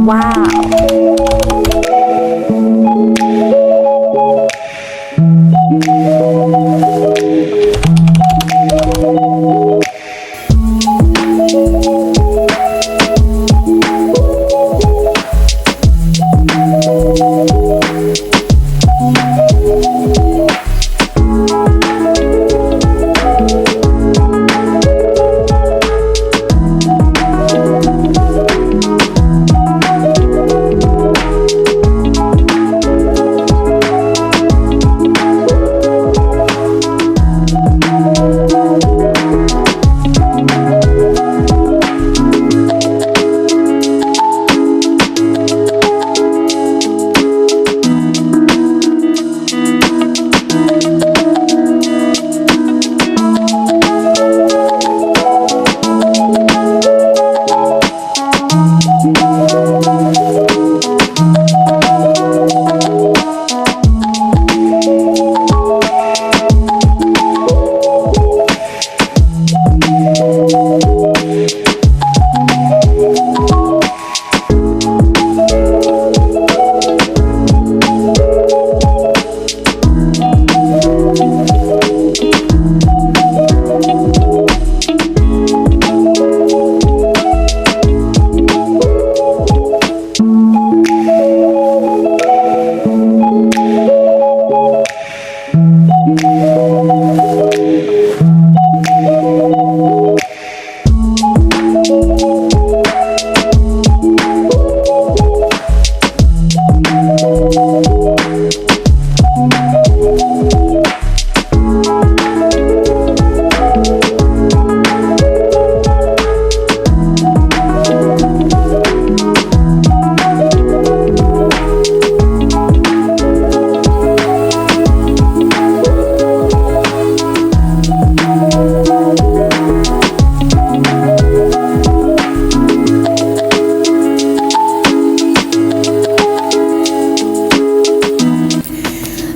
Wow!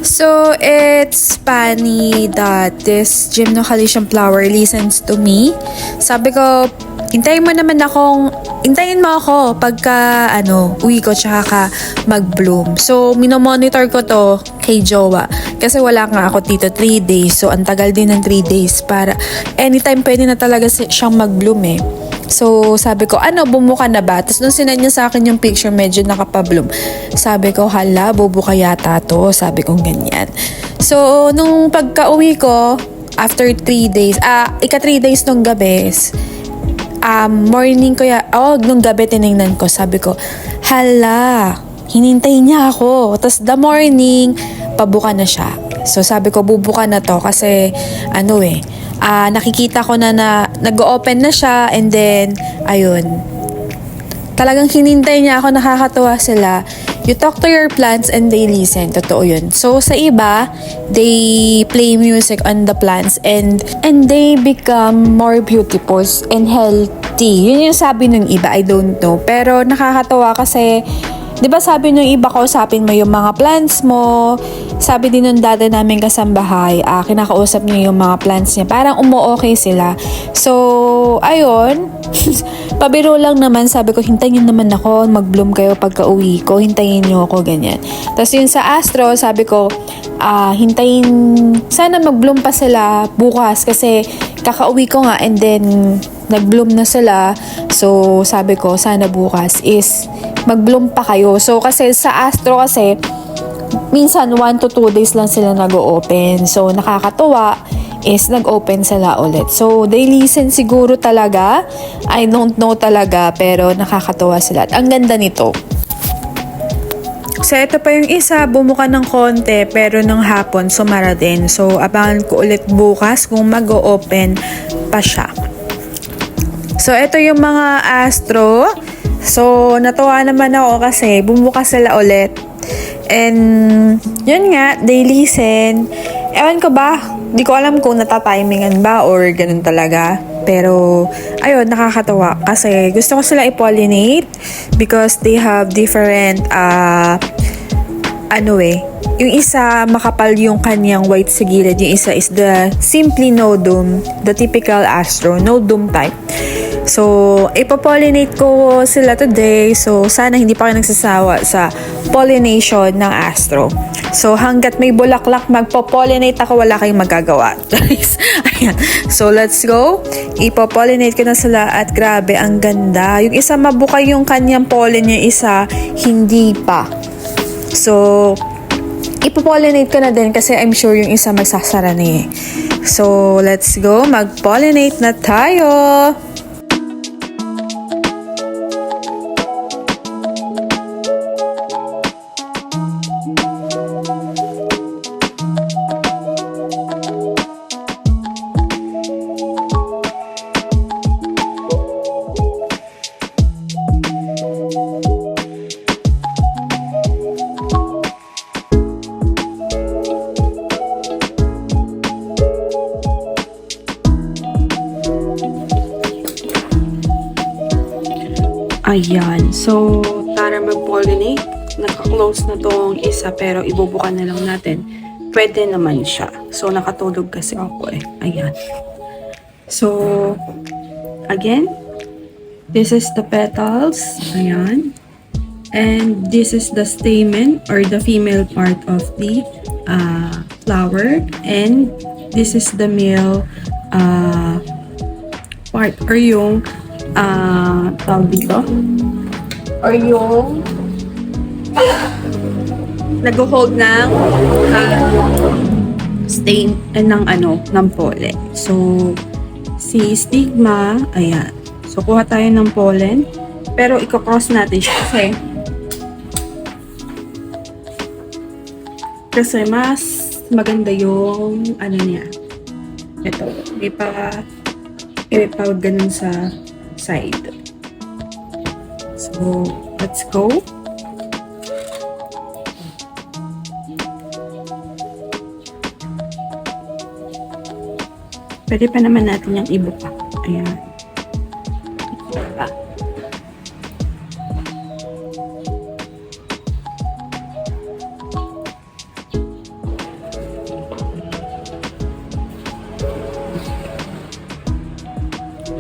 So, it's funny that this Gymnocalycium flower listens to me. Sabi ko, hintayin mo ako pagka, uwi ko tsaka ka mag-bloom. So, minomonitor ko to kay Jowa. Kasi wala nga ako dito 3 days. So, ang tagal din ng 3 days para anytime pwede na talaga siyang mag-bloom eh. So, sabi ko, bumuka na ba? Tapos nung sinend niya sa akin yung picture, medyo nakapabloom. Sabi ko, hala, bubuka yata to. Sabi ko, ganyan. So, nung pagka-uwi ko, after 3 days, ika 3 days nung gabi, morning ko nung gabi tinignan ko, sabi ko, hala, hinintay niya ako. Tapos the morning, pabuka na siya. So, sabi ko, bubuka na to kasi, nakikita ko na nag-open na siya and then, ayun. Talagang hinintay niya ako, nakakatuwa sila. You talk to your plants and they listen. Totoo yun. So, sa iba, they play music on the plants and they become more beautiful and healthy. Yun yung sabi ng iba. I don't know. Pero nakakatawa kasi, di ba sabi ng iba, kausapin mo yung mga plants mo. Sabi din ng dati namin kasambahay, kinakausap niya yung mga plants niya. Parang umu-okay sila. So, ayun. Pabiro lang naman, sabi ko, hintayin naman ako, mag-bloom kayo pagka-uwi ko, hintayin niyo ako, ganyan. Tapos yun sa Astro, sabi ko, hintayin, sana mag-bloom pa sila bukas kasi kaka-uwi ko nga and then nag-bloom na sila. So, sabi ko, sana bukas is mag-bloom pa kayo. So, kasi sa Astro kasi, minsan 1 to 2 days lang sila nag-open. So, nakakatuwa is nag-open sila ulit. So, they listen siguro talaga. I don't know talaga, pero nakakatuwa sila. At ang ganda nito. So, ito pa yung isa, bumuka ng konti, pero ng hapon, sumara din. So, abangan ko ulit bukas kung mag-open pa siya. So, ito yung mga Astro. So, natuwa naman ako kasi bumuka sila ulit. And, yun nga, they listen. Ewan ko ba, di ko alam kung natatimingan ba or ganun talaga. Pero, ayun, nakakatawa. Kasi gusto ko sila i-pollinate because they have different, yung isa makapal yung kanyang white sa gilid. Yung isa is the simply no dome, the typical Astro, no dome type. So, ipopollinate ko sila today. So, sana hindi pa kayo nagsasawa sa pollination ng Astro. So, hanggat may bulaklak, magpo-pollinate ako, wala kayong magagawa. Ayan. So, let's go. Ipopollinate ko na sila at grabe, ang ganda. Yung isa mabukay yung kanyang pollen, yung isa hindi pa. So, ipopollinate ko na din kasi I'm sure yung isa magsasara na eh. So, let's go. Mag-pollinate na tayo. Ayan. So, tara mag-pollinate. Naka-close na tong isa pero ibubukan na lang natin. Pwede naman siya. So, nakatulog kasi ako eh. Ayan. So, again, this is the petals. Ayan. And this is the stamen or the female part of the flower. And this is the male part or yung tawag dito or yung nag-hold ng stain ng pollen. So si stigma, ayan. So kuha tayo ng pollen pero i-cross natin siya kasi mas maganda yung niya. Ito, ipa ganun sa side. So, let's go. Pwede pa naman natin yung ibuka. Ayan. Ibuka.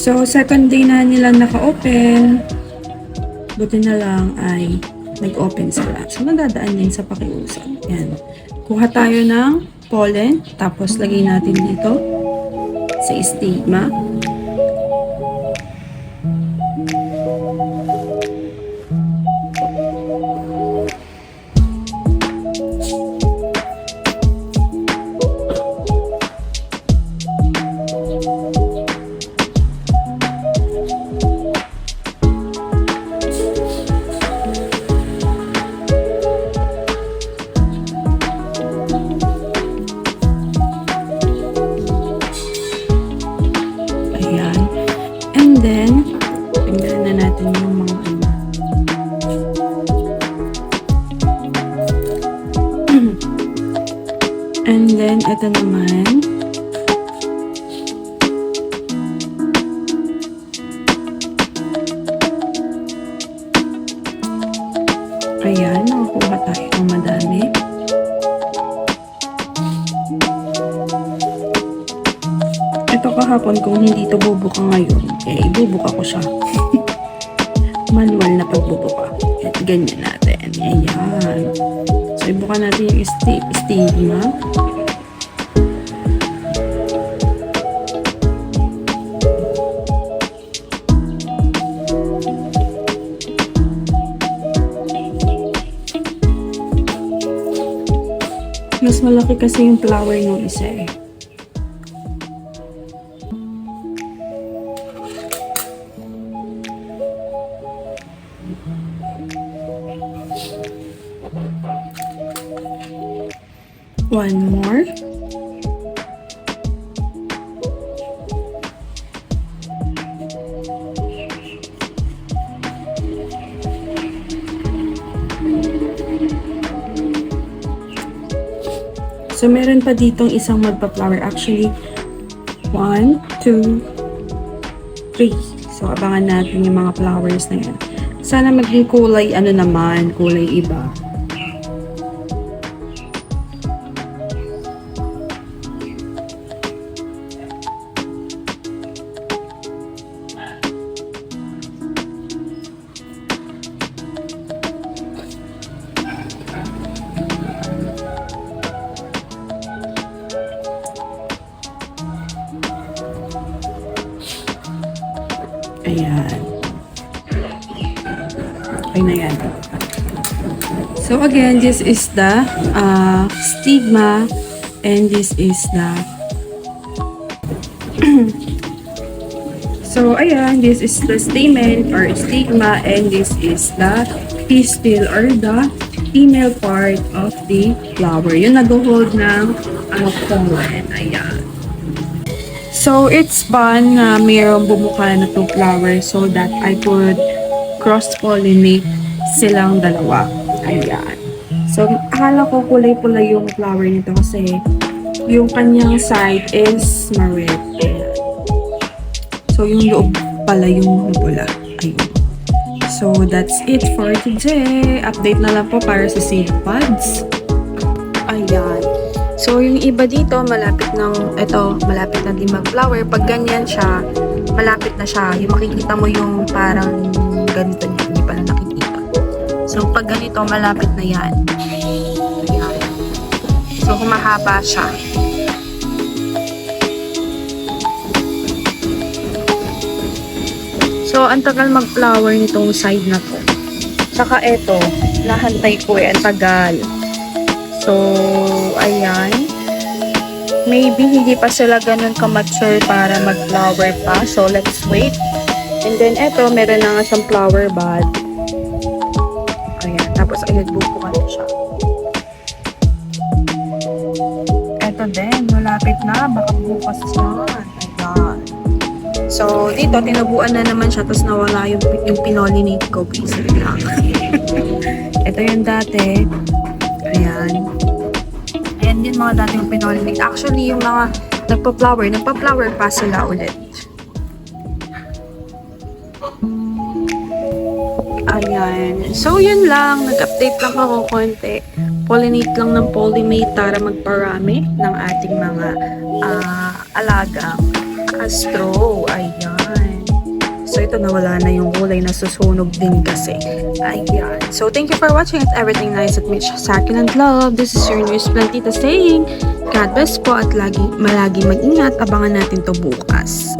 So, second day na nila naka-open. Buti na lang ay nag-open sila. So, nadadaan din sa pakiusap. Yan. Kuha tayo ng pollen. Tapos, lagay natin dito sa stigma. Then, tingnan na natin yung mga And then, ito naman. Ayan, nakakuha tayo ng madami. Ito kahapon kung hindi ito bubuka ngayon, ibubuka ko siya. Manual na pagbubuka. At ganyan natin. Ayan. So, ibuka natin yung stigma. Mas malaki kasi yung flower ng isa eh. One more. So, meron pa ditong isang magpa-flower. Actually, 1, 2, 3. So, abangan natin yung mga flowers na yan. Sana maging kulay, kulay iba. Okay na yan. So again, this is the stigma and this is the so ayan, this is the stamen or stigma and this is the pistil or the female part of the flower. Yung nag-hold ng pollen. Ayan. So it's fun na mayroong bumuka na to flower so that I could cross-pollinate silang dalawa. Ayan. So, akala ko kulay-pula yung flower nito kasi yung kanyang side is ma-red. Ayan. So, yung loob pala yung pula. Ayun. So, that's it for today. Update na lang po para sa seed pods. Ayan. So, yung iba dito, malapit na din mag-flower. Pag ganyan siya, malapit na siya. Yung makikita mo yung parang ganito niya. Hindi pala nakikita. So, pag ganito, malapit na yan. Ayan. So, humahaba siya. So, ang tagal mag-flower nitong side na to. Saka eto, nahantay ko ang tagal. So, ayan. Maybe hindi pa sila ganun ka-mature para mag-flower pa. So, let's wait. And then, eto, meron na nga siyang flower bud. Ayan. Tapos, ayun, bubukan na siya. Eto din, malapit na. Baka bukas na. Ayan. So, dito, tinubuan na naman siya. Tapos, nawala yung pinollinate ko. Basic lang. Ito yung dati. Ayan. Ayan din mga dati yung pinollinate. Actually, yung mga nagpa-flower pa sila ulit. Ayan. So, yun lang. Nag-update lang ako konti. Pollinate lang ng polymate para magparami ng ating mga alagang astro. Ayan. So, ito nawala na yung kulay na susunog din kasi. Ayan. So, thank you for watching. It's everything nice at Mitch Sakin and Love. This is your news Plantita saying, God bless po at malagi mag-ingat. Abangan natin to bukas.